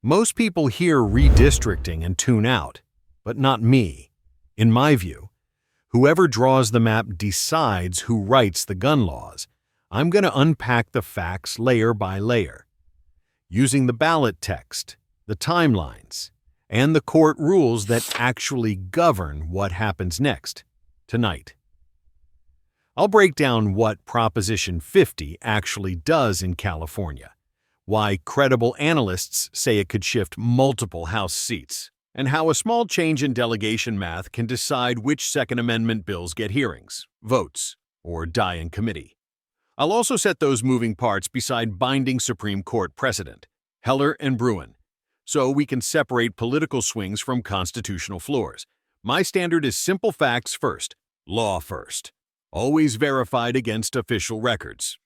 Most people hear redistricting and tune out, but not me. In my view, whoever draws the map decides who writes the gun laws. I'm going to unpack the facts layer by layer, using the ballot text, the timelines, and the court rules that actually govern what happens next, tonight. I'll break down what Proposition 50 actually does in California, why credible analysts say it could shift multiple House seats, and how a small change in delegation math can decide which Second Amendment bills get hearings, votes, or die in committee. I'll also set those moving parts beside binding Supreme Court precedent, Heller and Bruin, so we can separate political swings from constitutional floors. My standard is simple facts first, law first, always verified against official records.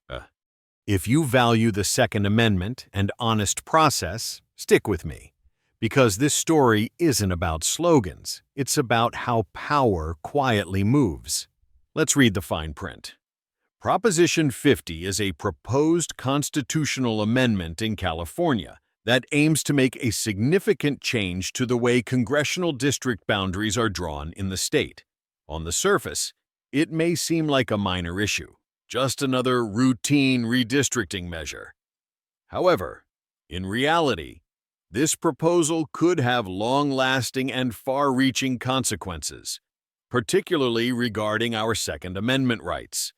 If you value the Second Amendment and honest process, stick with me, because this story isn't about slogans, it's about how power quietly moves. Let's read the fine print. Proposition 50 is a proposed constitutional amendment in California that aims to make a significant change to the way congressional district boundaries are drawn in the state. On the surface, it may seem like a minor issue, just another routine redistricting measure. However, in reality, this proposal could have long-lasting and far-reaching consequences, particularly regarding our Second Amendment rights.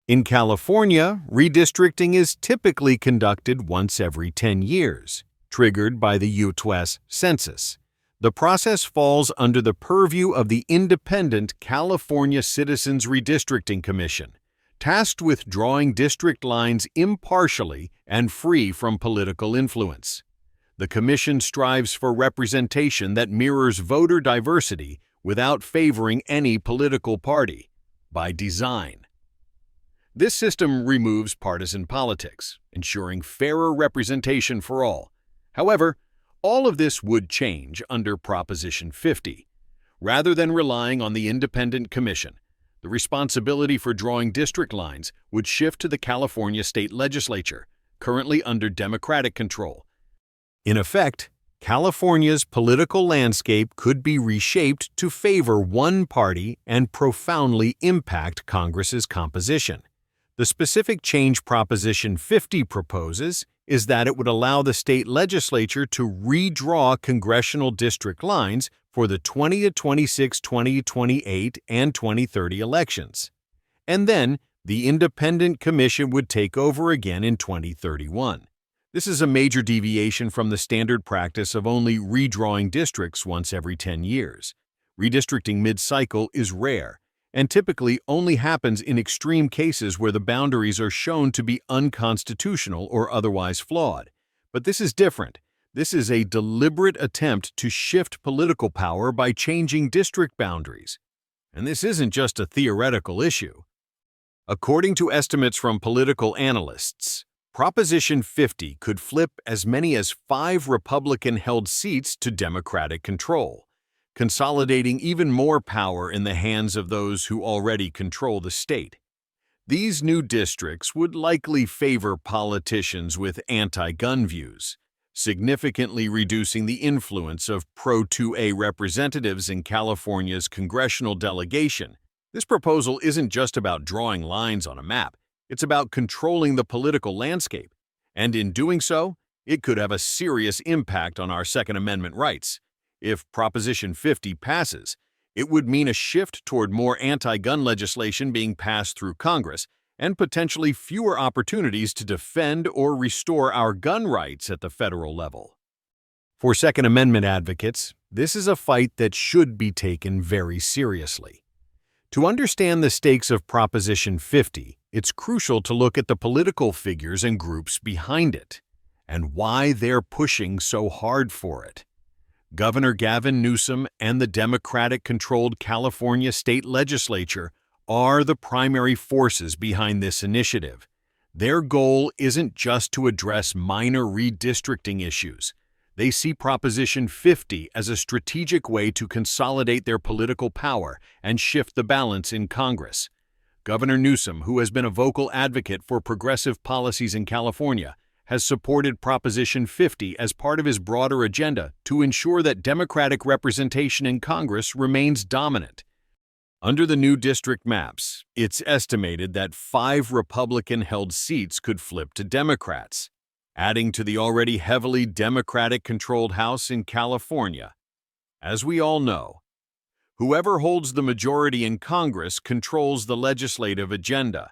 In California, redistricting is typically conducted once every 10 years, triggered by the U.S. Census. The process falls under the purview of the independent California Citizens Redistricting Commission, tasked with drawing district lines impartially and free from political influence. The commission strives for representation that mirrors voter diversity without favoring any political party, by design. This system removes partisan politics, ensuring fairer representation for all. However, all of this would change under Proposition 50. Rather than relying on the independent commission, the responsibility for drawing district lines would shift to the California State Legislature, currently under Democratic control. In effect, California's political landscape could be reshaped to favor one party and profoundly impact Congress's composition. The specific change Proposition 50 proposes is that it would allow the state legislature to redraw congressional district lines for the 2026, 2028, and 2030 elections. And then, the independent commission would take over again in 2031. This is a major deviation from the standard practice of only redrawing districts once every 10 years. Redistricting mid-cycle is rare, and typically only happens in extreme cases where the boundaries are shown to be unconstitutional or otherwise flawed. But this is different. This is a deliberate attempt to shift political power by changing district boundaries. And this isn't just a theoretical issue. According to estimates from political analysts, Proposition 50 could flip as many as 5 Republican-held seats to Democratic control, consolidating even more power in the hands of those who already control the state. These new districts would likely favor politicians with anti-gun views, significantly reducing the influence of pro-2A representatives in California's congressional delegation. This proposal isn't just about drawing lines on a map, it's about controlling the political landscape, and in doing so, it could have a serious impact on our Second Amendment rights. If Proposition 50 passes, it would mean a shift toward more anti-gun legislation being passed through Congress and potentially fewer opportunities to defend or restore our gun rights at the federal level. For Second Amendment advocates, this is a fight that should be taken very seriously. To understand the stakes of Proposition 50, it's crucial to look at the political figures and groups behind it, and why they're pushing so hard for it. Governor Gavin Newsom and the Democratic-controlled California State Legislature are the primary forces behind this initiative. Their goal isn't just to address minor redistricting issues. They see Proposition 50 as a strategic way to consolidate their political power and shift the balance in Congress. Governor Newsom, who has been a vocal advocate for progressive policies in California, has supported Proposition 50 as part of his broader agenda to ensure that Democratic representation in Congress remains dominant. Under the new district maps, it's estimated that 5 Republican-held seats could flip to Democrats, adding to the already heavily Democratic-controlled House in California. As we all know, whoever holds the majority in Congress controls the legislative agenda.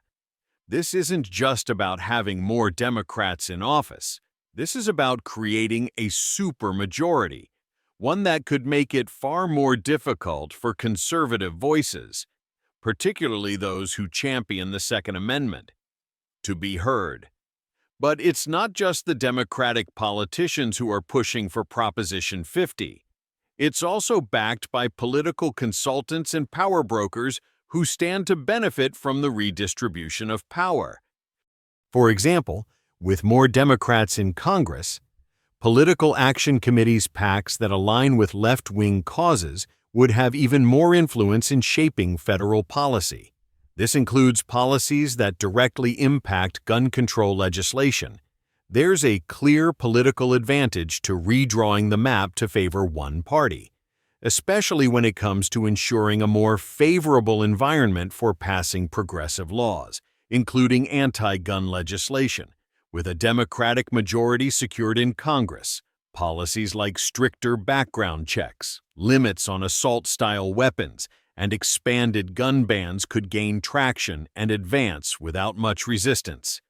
This isn't just about having more Democrats in office. This is about creating a supermajority, one that could make it far more difficult for conservative voices, particularly those who champion the Second Amendment, to be heard. But it's not just the Democratic politicians who are pushing for Proposition 50. It's also backed by political consultants and power brokers who stand to benefit from the redistribution of power. For example, with more Democrats in Congress, political action committees PACs that align with left-wing causes would have even more influence in shaping federal policy. This includes policies that directly impact gun control legislation. There's a clear political advantage to redrawing the map to favor one party, especially when it comes to ensuring a more favorable environment for passing progressive laws, including anti-gun legislation. With a Democratic majority secured in Congress, policies like stricter background checks, limits on assault-style weapons, and expanded gun bans could gain traction and advance without much resistance.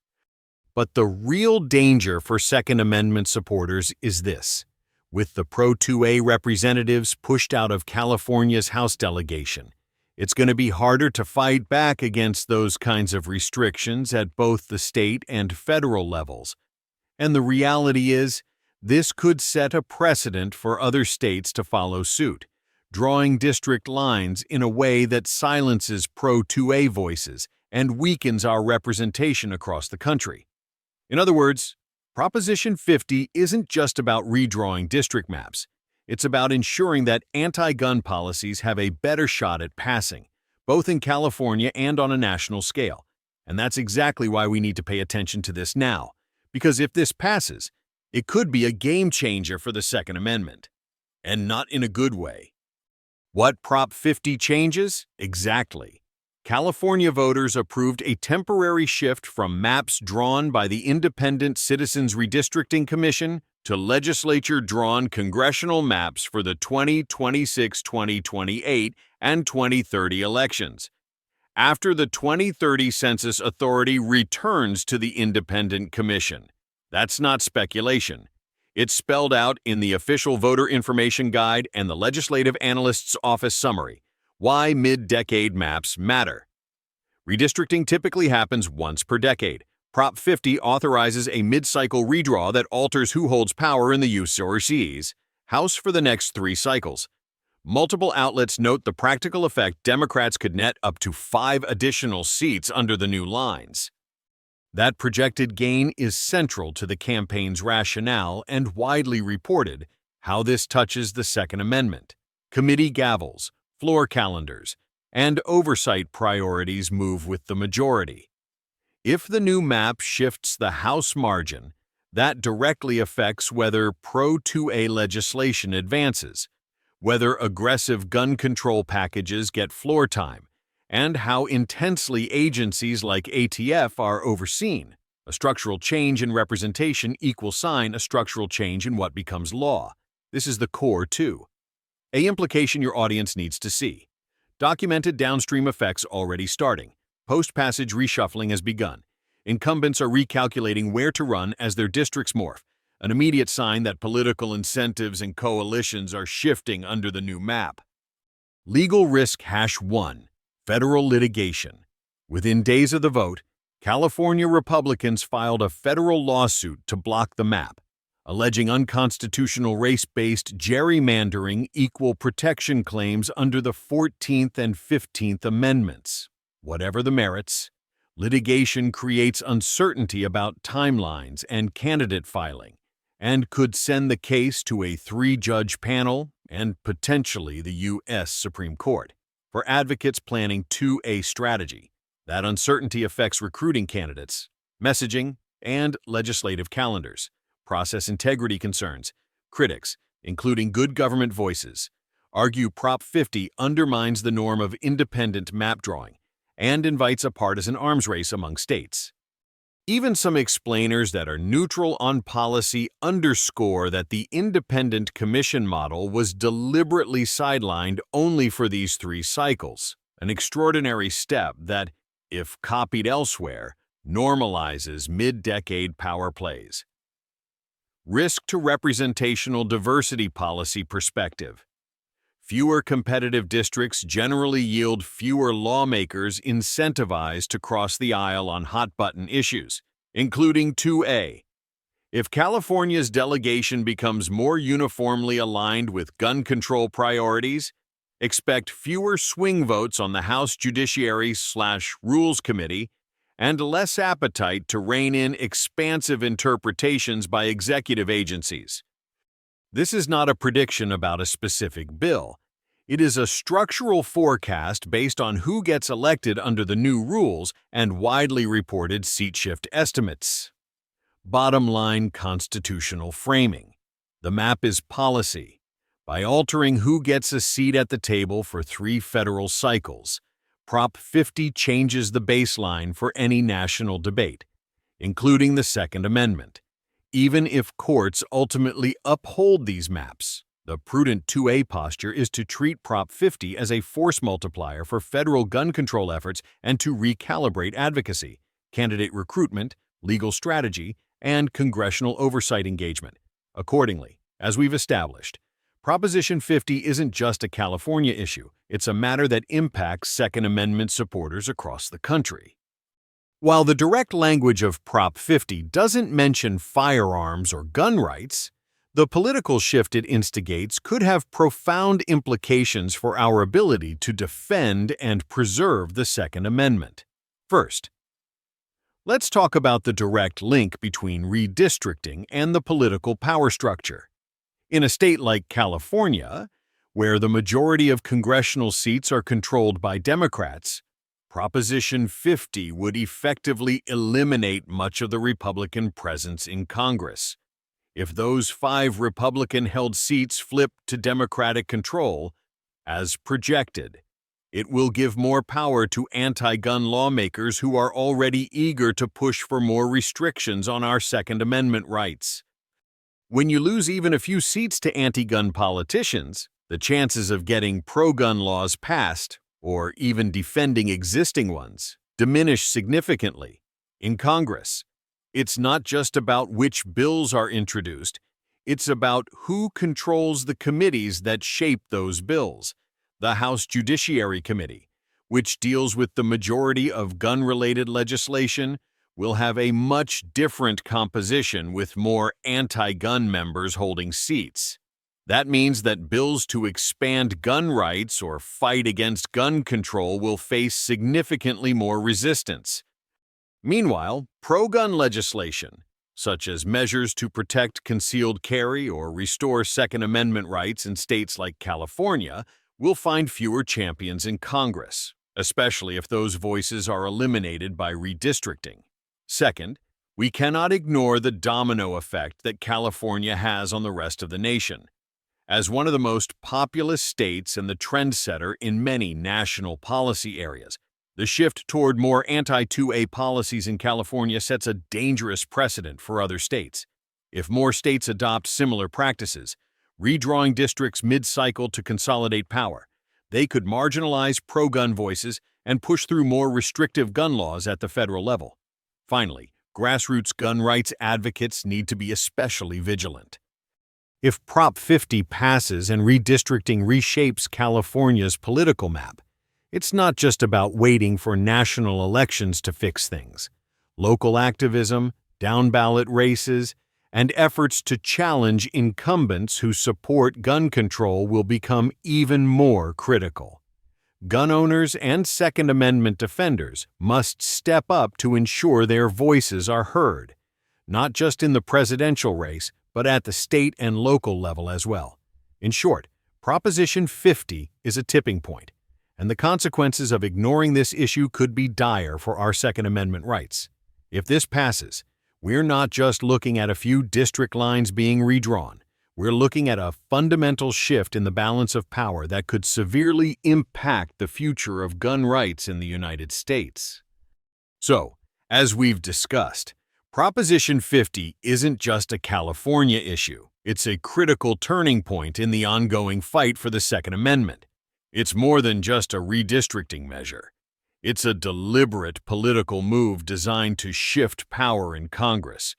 But the real danger for Second Amendment supporters is this. With the Pro-2A representatives pushed out of California's House delegation, it's going to be harder to fight back against those kinds of restrictions at both the state and federal levels. And the reality is, this could set a precedent for other states to follow suit, drawing district lines in a way that silences Pro-2A voices and weakens our representation across the country. In other words, Proposition 50 isn't just about redrawing district maps. It's about ensuring that anti-gun policies have a better shot at passing, both in California and on a national scale. And that's exactly why we need to pay attention to this now, because if this passes, it could be a game changer for the Second Amendment, and not in a good way. What Prop 50 changes? Exactly. California voters approved a temporary shift from maps drawn by the Independent Citizens Redistricting Commission to legislature-drawn congressional maps for the 2026, 2028, and 2030 elections. After the 2030 Census Authority returns to the Independent Commission. That's not speculation. It's spelled out in the official Voter Information Guide and the Legislative Analyst's Office Summary. Why mid-decade maps matter. Redistricting typically happens once per decade. Prop 50 authorizes a mid-cycle redraw that alters who holds power in the USC's House for the next 3 cycles. Multiple outlets note the practical effect Democrats could net up to 5 additional seats under the new lines. That projected gain is central to the campaign's rationale and widely reported how this touches the Second Amendment. Committee gavels, floor calendars, and oversight priorities move with the majority. If the new map shifts the House margin, that directly affects whether Pro-2A legislation advances, whether aggressive gun control packages get floor time, and how intensely agencies like ATF are overseen. A structural change in representation equals a structural change in what becomes law. This is the core, too. An implication your audience needs to see. Documented downstream effects already starting. Post-passage reshuffling has begun. Incumbents are recalculating where to run as their districts morph, an immediate sign that political incentives and coalitions are shifting under the new map. Legal risk #1. Federal litigation. Within days of the vote, California Republicans filed a federal lawsuit to block the map, alleging unconstitutional race-based gerrymandering equal protection claims under the 14th and 15th Amendments. Whatever the merits, litigation creates uncertainty about timelines and candidate filing, and could send the case to a 3-judge panel and potentially the U.S. Supreme Court. For advocates planning 2A strategy, that uncertainty affects recruiting candidates, messaging, and legislative calendars. Process integrity concerns. Critics, including good government voices, argue Prop 50 undermines the norm of independent map drawing and invites a partisan arms race among states. Even some explainers that are neutral on policy underscore that the independent commission model was deliberately sidelined only for these 3 cycles, an extraordinary step that, if copied elsewhere, normalizes mid-decade power plays. Risk to representational diversity policy perspective. Fewer competitive districts generally yield fewer lawmakers incentivized to cross the aisle on hot-button issues, including 2A. If California's delegation becomes more uniformly aligned with gun control priorities, expect fewer swing votes on the House Judiciary/Rules Committee and less appetite to rein in expansive interpretations by executive agencies. This is not a prediction about a specific bill. It is a structural forecast based on who gets elected under the new rules and widely reported seat shift estimates. Bottom line constitutional framing. The map is policy. By altering who gets a seat at the table for 3 federal cycles, Prop 50 changes the baseline for any national debate, including the Second Amendment. Even if courts ultimately uphold these maps, the prudent 2A posture is to treat Prop 50 as a force multiplier for federal gun control efforts and to recalibrate advocacy, candidate recruitment, legal strategy, and congressional oversight engagement. Accordingly, as we've established, Proposition 50 isn't just a California issue, it's a matter that impacts Second Amendment supporters across the country. While the direct language of Prop 50 doesn't mention firearms or gun rights, the political shift it instigates could have profound implications for our ability to defend and preserve the Second Amendment. First, let's talk about the direct link between redistricting and the political power structure. In a state like California, where the majority of congressional seats are controlled by Democrats, Proposition 50 would effectively eliminate much of the Republican presence in Congress. If those 5 Republican-held seats flip to Democratic control, as projected, it will give more power to anti-gun lawmakers who are already eager to push for more restrictions on our Second Amendment rights. When you lose even a few seats to anti-gun politicians, the chances of getting pro-gun laws passed, or even defending existing ones, diminish significantly. In Congress, it's not just about which bills are introduced, it's about who controls the committees that shape those bills. The House Judiciary Committee, which deals with the majority of gun-related legislation, will have a much different composition with more anti-gun members holding seats. That means that bills to expand gun rights or fight against gun control will face significantly more resistance. Meanwhile, pro-gun legislation, such as measures to protect concealed carry or restore Second Amendment rights in states like California, will find fewer champions in Congress, especially if those voices are eliminated by redistricting. Second, we cannot ignore the domino effect that California has on the rest of the nation. As one of the most populous states and the trendsetter in many national policy areas, the shift toward more anti-2A policies in California sets a dangerous precedent for other states. If more states adopt similar practices, redrawing districts mid-cycle to consolidate power, they could marginalize pro-gun voices and push through more restrictive gun laws at the federal level. Finally, grassroots gun rights advocates need to be especially vigilant. If Prop 50 passes and redistricting reshapes California's political map, it's not just about waiting for national elections to fix things. Local activism, down-ballot races, and efforts to challenge incumbents who support gun control will become even more critical. Gun owners and Second Amendment defenders must step up to ensure their voices are heard, not just in the presidential race, but at the state and local level as well. In short, Proposition 50 is a tipping point, and the consequences of ignoring this issue could be dire for our Second Amendment rights. If this passes, We're not just looking at a few district lines being redrawn. We're looking at a fundamental shift in the balance of power that could severely impact the future of gun rights in the United States. So, as we've discussed, Proposition 50 isn't just a California issue. It's a critical turning point in the ongoing fight for the Second Amendment. It's more than just a redistricting measure. It's a deliberate political move designed to shift power in Congress,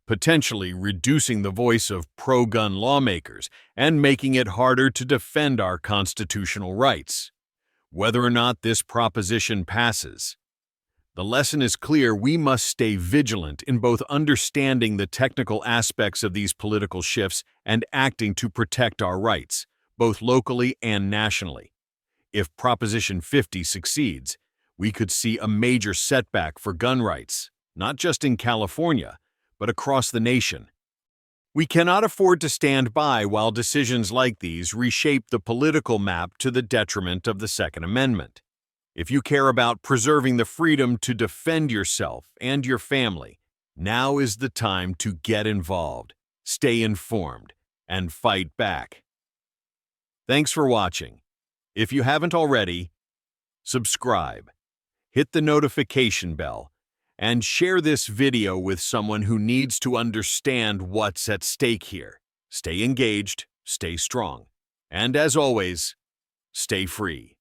potentially reducing the voice of pro-gun lawmakers and making it harder to defend our constitutional rights. Whether or not this proposition passes, the lesson is clear: we must stay vigilant in both understanding the technical aspects of these political shifts and acting to protect our rights, both locally and nationally. If Proposition 50 succeeds, we could see a major setback for gun rights, not just in California, but across the nation. We cannot afford to stand by while decisions like these reshape the political map to the detriment of the Second Amendment. If you care about preserving the freedom to defend yourself and your family, now is the time to get involved, stay informed, and fight back. Thanks for watching. If you haven't already, subscribe, hit the notification bell, and share this video with someone who needs to understand what's at stake here. Stay engaged, stay strong, and as always, stay free.